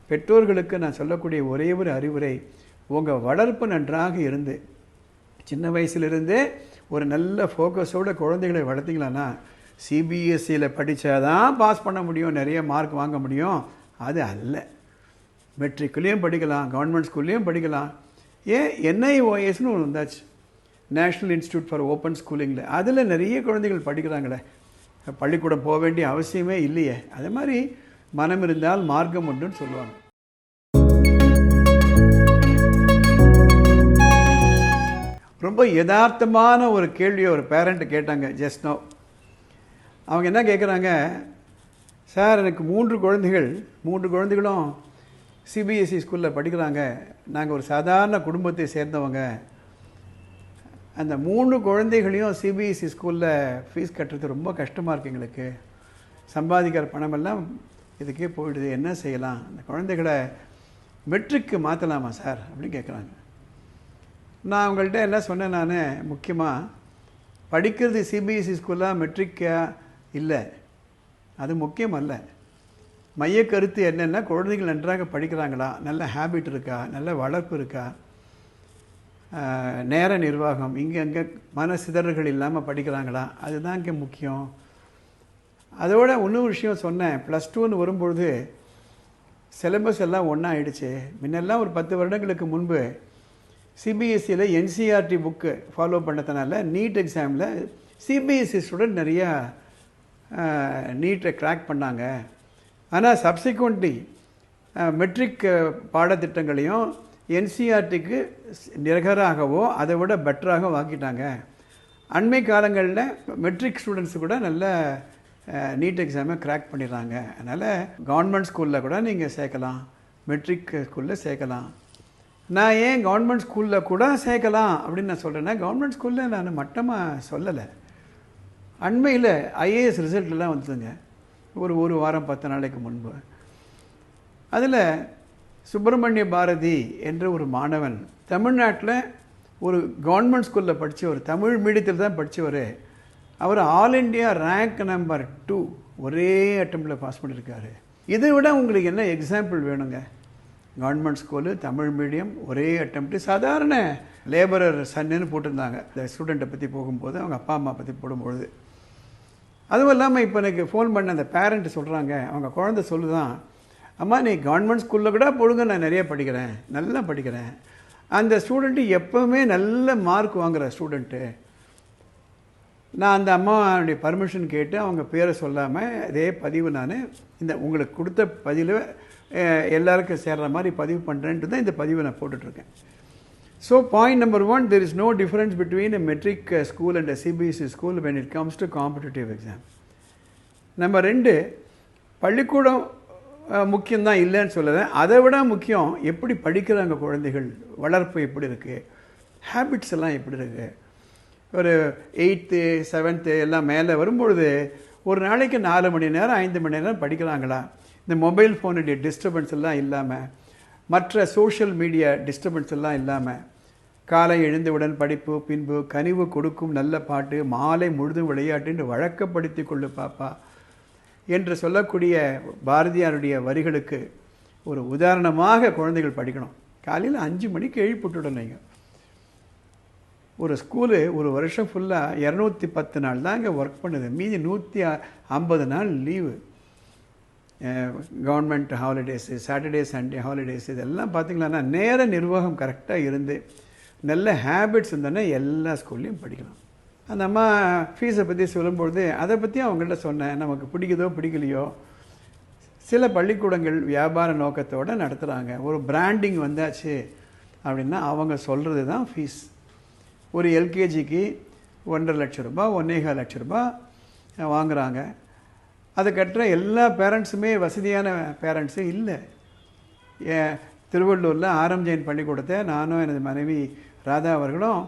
பெற்றோர்களுக்கு நான் சொல்லக்கூடிய ஒரே ஒரு அறிவுரை, உங்கள் வளர்ப்பு நன்றாக இருந்து சின்ன வயசுலேருந்தே ஒரு நல்ல ஃபோக்கஸோடு குழந்தைகளை வளர்த்திங்களான்னா, சிபிஎஸ்சியில் படித்தாதான் பாஸ் பண்ண முடியும், நிறைய மார்க் வாங்க முடியும், அது அல்ல. மெட்ரிக்லேயும் படிக்கலாம், கவர்மெண்ட் ஸ்கூல்லேயும் படிக்கலாம். ஏன் NIOSனு ஒன்று வந்தாச்சு, நேஷ்னல் இன்ஸ்டியூட் ஃபார் ஓப்பன் ஸ்கூலிங்கில். அதில் நிறைய குழந்தைகள் படிக்கிறாங்களே, பள்ளிக்கூடம் போக வேண்டிய அவசியமே இல்லையே. அதே மாதிரி மனம் இருந்தால் மார்க்கம் உண்டுன்னு சொல்லுவாங்க. ரொம்ப யதார்த்தமான ஒரு கேள்வியை ஒரு பேரண்ட்டு கேட்டாங்க ஜஸ்ட் நோ. அவங்க என்ன கேட்குறாங்க, சார் எனக்கு 3 குழந்தைகளும் சிபிஎஸ்சி ஸ்கூலில் படிக்கிறாங்க, நாங்கள் ஒரு சாதாரண குடும்பத்தை சேர்ந்தவங்க, அந்த 3 குழந்தைகளையும் சிபிஎஸ்சி ஸ்கூலில் ஃபீஸ் கட்டுறது ரொம்ப கஷ்டமாக இருக்குது எங்களுக்கு, சம்பாதிக்கிற பணமெல்லாம் இதுக்கே போயிடுது, என்ன செய்யலாம், அந்த குழந்தைகளை மெட்ரிக்கு மாற்றலாமா சார் அப்படின்னு கேட்குறாங்க. நான் அவங்கள்ட்ட என்ன சொன்னேன், நான் முக்கியமாக படிக்கிறது சிபிஎஸ்சி ஸ்கூலாக மெட்ரிக்கா இல்லை, அது முக்கியம் அல்ல. மைய கருத்து என்னென்னா, குழந்தைகள் நன்றாக படிக்கிறாங்களா, நல்ல ஹேபிட் இருக்கா, நல்ல வளர்ப்பு இருக்கா, நேர நிர்வாகம், இங்கே மன சிதறல்கள் இல்லாமல் படிக்கிறாங்களா, அதுதான் இங்கே முக்கியம். அதோட இன்னொரு விஷயம் சொன்னேன், +2ன்னு வரும்பொழுது சிலபஸ் எல்லாம் ஒன்றா ஆகிடுச்சு. முன்னெல்லாம் ஒரு 10 வருடங்களுக்கு முன்பு சிபிஎஸ்சியில் NCERT புக்கு ஃபாலோ பண்ணதுனால நீட் எக்ஸாமில் சிபிஎஸ்சி ஸ்டூடெண்ட் நிறையா நீட்டை கிராக் பண்ணாங்க. ஆனால் சப்சிக்வெண்ட்லி மெட்ரிக் பாடத்திட்டங்களையும் NCERTக்கு நிகராகவோ அதை விட பெட்டராக வாக்கிட்டாங்க. அண்மை காலங்களில் மெட்ரிக் ஸ்டூடெண்ட்ஸு கூட நல்ல நீட் எக்ஸாமை கிராக் பண்ணிடுறாங்க. அதனால் கவர்மெண்ட் ஸ்கூலில் கூட நீங்கள் சேர்க்கலாம், மெட்ரிக் ஸ்கூலில் சேர்க்கலாம். நான் ஏன் கவர்மெண்ட் ஸ்கூலில் கூட சேர்க்கலாம் அப்படின்னு நான் சொல்கிறேன்னா, கவர்மெண்ட் ஸ்கூலில் நான் மட்டமாக சொல்லலை. அண்மையில் IAS ரிசல்ட்லாம் வந்ததுங்க, ஒரு வாரம் 10 நாளைக்கு முன்பு. அதில் சுப்பிரமணிய பாரதி என்ற ஒரு மாணவன், தமிழ்நாட்டில் ஒரு கவர்மெண்ட் ஸ்கூலில் படித்தவர், தமிழ் மீடியத்தில் தான் படித்தவர், அவர் ஆல் இண்டியா ரேங்க் நம்பர் 2 ஒரே அட்டெம்ப்டில் பாஸ் பண்ணியிருக்காரு. இதை விட உங்களுக்கு என்ன எக்ஸாம்பிள் வேணுங்க? கவர்மெண்ட் ஸ்கூலு, தமிழ் மீடியம், ஒரே அட்டெம்ப்ட்டு, சாதாரண லேபரர் சன்னுன்னு போட்டிருந்தாங்க இந்த ஸ்டூடெண்ட்டை பற்றி போகும்போது, அவங்க அப்பா அம்மா பற்றி போடும்பொழுது. அதுவும் இல்லாமல் இப்போ எனக்கு ஃபோன் பண்ண அந்த பேரண்ட்டு சொல்கிறாங்க, அவங்க குழந்தை சொல்லுதான், அம்மா நீ கவர்மெண்ட் ஸ்கூலில் கூட போடுங்க, நான் நிறைய படிக்கிறேன், நல்லா படிக்கிறேன். அந்த ஸ்டூடெண்ட்டு எப்போவுமே நல்ல மார்க் வாங்குகிற ஸ்டூடெண்ட்டு. நான் அந்த அம்மாவுடைய பர்மிஷன் கேட்டு அவங்க பேரை சொல்லாமல் அதே பதிவு நான் இந்த உங்களுக்கு கொடுத்த பதிவில் எல்லாருக்கும் சேர்கிற மாதிரி பதிவு பண்ணுறேன்ட்டு தான் இந்த பதிவை நான் போட்டுட்ருக்கேன். So point number 1, there is no difference between a metric school and a CBSE school when it comes to competitive exam. Number 2, பள்ளிக்கூடம் முக்கியம்தான் இல்லைன்னு சொல்லலை, அதை விட முக்கியம் எப்படி படிக்கிறாங்க குழந்தைகள், வளர்ப்பு எப்படி இருக்குது, ஹேபிட்ஸ் எல்லாம் எப்படி இருக்குது. ஒரு 8th 7th எல்லாம் மேலே வரும்பொழுது ஒரு நாளைக்கு 4 மணி நேரம் 5 மணி நேரம் படிக்கிறாங்களா, இந்த மொபைல் ஃபோனுடைய டிஸ்டர்பன்ஸ் எல்லாம் இல்லாமல், மற்ற சோஷியல் மீடியா டிஸ்டர்பன்ஸ் எல்லாம் இல்லாமல், காலை எழுந்தவுடன் படிப்பு, பின்பு கனிவு கொடுக்கும் நல்ல பாட்டு, மாலை முழுதும் விளையாட்டு வழக்கப்படுத்தி கொள்ளு பாப்பா என்று சொல்லக்கூடிய பாரதியாருடைய வரிகளுக்கு ஒரு உதாரணமாக குழந்தைகள் படிக்கணும். காலையில் 5 மணிக்கு எழுப்பிட்டுடலைங்க. ஒரு ஸ்கூலு ஒரு வருஷம் ஃபுல்லாக 210 நாள் தான் இங்கே ஒர்க் பண்ணுது, மீதி 150 நாள் leave. Government holidays, Saturday Sunday holidays, இதெல்லாம் பார்த்திங்களான்னா நேர நிர்வாகம் கரெக்டாக இருந்து நல்ல ஹேபிட்ஸ் இருந்தோன்னா எல்லா ஸ்கூல்லையும் படிக்கலாம். அந்த அம்மா ஃபீஸை பற்றி சொல்லும்பொழுது அதை பற்றி அவங்கள்ட்ட சொன்னேன், நமக்கு பிடிக்குதோ பிடிக்கலையோ சில பள்ளிக்கூடங்கள் வியாபார நோக்கத்தோடு நடத்துகிறாங்க, ஒரு பிராண்டிங் வந்தாச்சு அப்படின்னா அவங்க சொல்கிறது தான் ஃபீஸ். ஒரு எல்கேஜிக்கு 1.5 லட்சம் ரூபாய் 1.25 லட்சம் ரூபாய் வாங்குகிறாங்க. அதை கட்டுற எல்லா பேரண்ட்ஸுமே வசதியான பேரண்ட்ஸு இல்லை. திருவள்ளூரில் RM ஜெயின் பள்ளிக்கூடத்தை நானும் எனது மனைவி ராதா அவர்களும்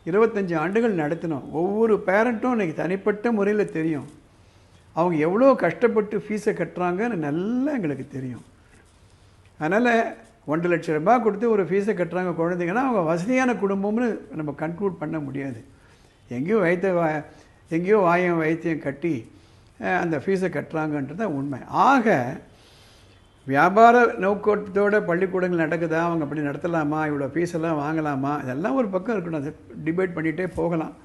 25 ஆண்டுகள் நடத்தினோம். ஒவ்வொரு பேரண்ட்டும் இன்றைக்கி தனிப்பட்ட முறையில் தெரியும், அவங்க எவ்வளோ கஷ்டப்பட்டு ஃபீஸை கட்டுறாங்கன்னு நல்லா எங்களுக்கு தெரியும். அதனால் 1.5 லட்சம் ரூபாய் கொடுத்து ஒரு ஃபீஸை கட்டுறாங்க குழந்தைங்கன்னா அவங்க வசதியான குடும்பம்னு நம்ம கன்க்ளூட் பண்ண முடியாது. எங்கேயோ வாயம் வைத்தியம் கட்டி அந்த ஃபீஸை கட்டுறாங்கன்றது தான் உண்மை. ஆக வியாபார நோக்கத்தோட பள்ளிக்கூடங்கள் நடக்குதா, அவங்க அப்படி நடத்தலாமா, இவ்வளோ ஃபீஸெல்லாம் வாங்கலாமா, இதெல்லாம் ஒரு பக்கம் இருக்கணும். அது டிபேட் பண்ணிகிட்டே போகலாம்.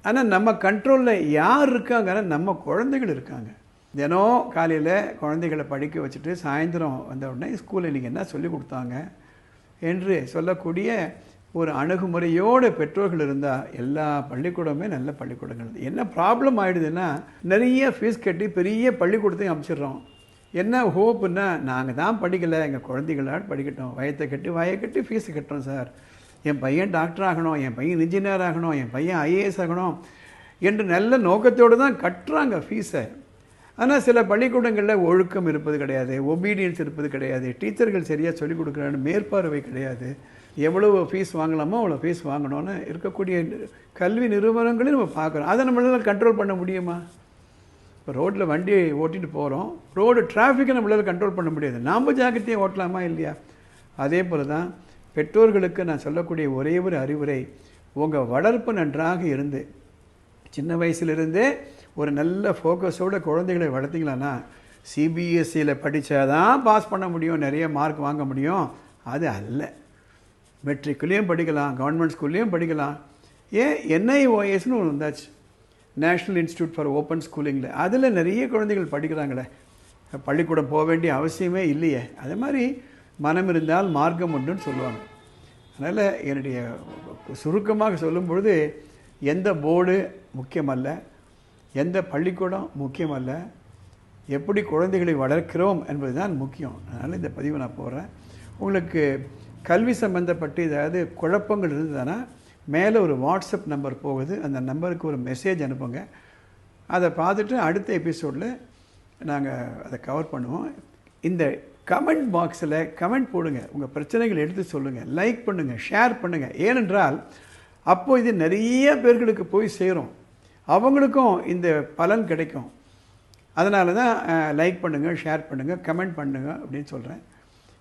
ஆனால் நம்ம கண்ட்ரோலில் யார் இருக்காங்கன்னா நம்ம குழந்தைகள் இருக்காங்க. தினம் காலையில் குழந்தைகளை படிக்க வச்சுட்டு சாயந்தரம் வந்த உடனே ஸ்கூலில் இன்றைக்கி என்ன சொல்லி கொடுத்தாங்க என்று சொல்லக்கூடிய ஒரு அணுகுமுறையோடு பெற்றோர்கள் இருந்தால் எல்லா பள்ளிக்கூடமே நல்ல பள்ளிக்கூடங்கள். என்ன ப்ராப்ளம் ஆகிடுதுன்னா, நிறைய ஃபீஸ் கட்டி பெரிய பள்ளிக்கூடத்தையும் அமைச்சிடுறோம். என்ன ஹோப்புன்னா, நாங்கள் தான் படிக்கலை, எங்கள் குழந்தைகளாக படிக்கட்டும், வயத்தை கட்டி வாயை கட்டி ஃபீஸு கட்டுறோம் சார், என் பையன் டாக்டர் ஆகணும், என் பையன் இன்ஜினியர் ஆகணும், என் பையன் ஐஏஎஸ் ஆகணும் என்று நல்ல நோக்கத்தோடு தான் கட்டுறாங்க ஃபீஸை. ஆனால் சில பள்ளிக்கூடங்களில் ஒழுக்கம் இருப்பது கிடையாது, ஒபீடியன்ஸ் இருப்பது கிடையாது, டீச்சர்கள் சரியாக சொல்லிக் கொடுக்குறான்னு மேற்பார்வை கிடையாது. எவ்வளோ ஃபீஸ் வாங்கலாமோ அவ்வளோ ஃபீஸ் வாங்கணும்னு இருக்கக்கூடிய கல்வி நிறுவனங்களையும் நம்ம பார்க்குறோம். அதை நம்மளால் கண்ட்ரோல் பண்ண முடியுமா? இப்போ ரோட்டில் வண்டி ஓட்டிகிட்டு போகிறோம், ரோடு டிராஃபிக்கை நம்மளால் கண்ட்ரோல் பண்ண முடியாது. நாம் ஜாக்கிரதையாக ஓட்டலாமா இல்லையா? அதே போல் தான் பெற்றோர்களுக்கு நான் சொல்லக்கூடிய ஒரே ஒரு அறிவுரை, உங்கள் வளர்ப்பு நன்றாக இருந்து சின்ன வயசுலேருந்தே ஒரு நல்ல ஃபோக்கஸோடு குழந்தைகளை வளர்த்திங்களான்னா, சிபிஎஸ்சியில் படித்தாதான் பாஸ் பண்ண முடியும், நிறைய மார்க் வாங்க முடியும், அது அல்ல. மெட்ரிக்குலேயும் படிக்கலாம், கவர்மெண்ட் ஸ்கூல்லேயும் படிக்கலாம். ஏன் NIOSன்னு ஒன்று வந்தாச்சு, நேஷ்னல் இன்ஸ்டியூட் ஃபார் ஓப்பன் ஸ்கூலிங்கில், அதில் நிறைய குழந்தைகள் படிக்கிறாங்களே, பள்ளிக்கூடம் போக வேண்டிய அவசியமே இல்லையே. அது மாதிரி மனம் இருந்தால் மார்க்கம் உண்டுன்னு சொல்லுவாங்க. அதனால் என்னுடைய சுருக்கமாக சொல்லும் பொழுது, எந்த போர்டு முக்கியமல்ல, எந்த பள்ளிக்கூடம் முக்கியமல்ல, எப்படி குழந்தைகளை வளர்க்கிறோம் என்பது தான் முக்கியம். அதனால் இந்த பதிவை நான் போடுறேன். உங்களுக்கு கல்வி சம்பந்தப்பட்டு ஏதாவது குழப்பங்கள் இருந்ததுன்னா மேலே ஒரு வாட்ஸ்அப் நம்பர் போகுது, அந்த நம்பருக்கு ஒரு மெசேஜ் அனுப்புங்க. அதை பார்த்துட்டு அடுத்த எபிசோடில் நாங்கள் அதை கவர் பண்ணுவோம். இந்த கமெண்ட் பாக்ஸில் கமெண்ட் போடுங்க, உங்கள் பிரச்சனைகளை எடுத்து சொல்லுங்கள், லைக் பண்ணுங்கள், ஷேர் பண்ணுங்கள். ஏனென்றால் அப்போது இது நிறைய பேர்களுக்கு போய் சேரும், அவங்களுக்கும் இந்த பலன் கிடைக்கும். அதனால தான் லைக் பண்ணுங்கள், ஷேர் பண்ணுங்கள், கமெண்ட் பண்ணுங்கள் அப்படின்னு சொல்கிறேன்.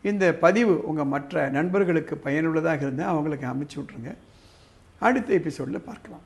இந்த பதிவு உங்கள் மற்ற நண்பர்களுக்கு பயனுள்ளதாக இருந்தால் அவங்களுக்கு அனுப்பிச்சி விட்ருங்க. அடுத்த எபிசோடில் பார்க்கலாம்.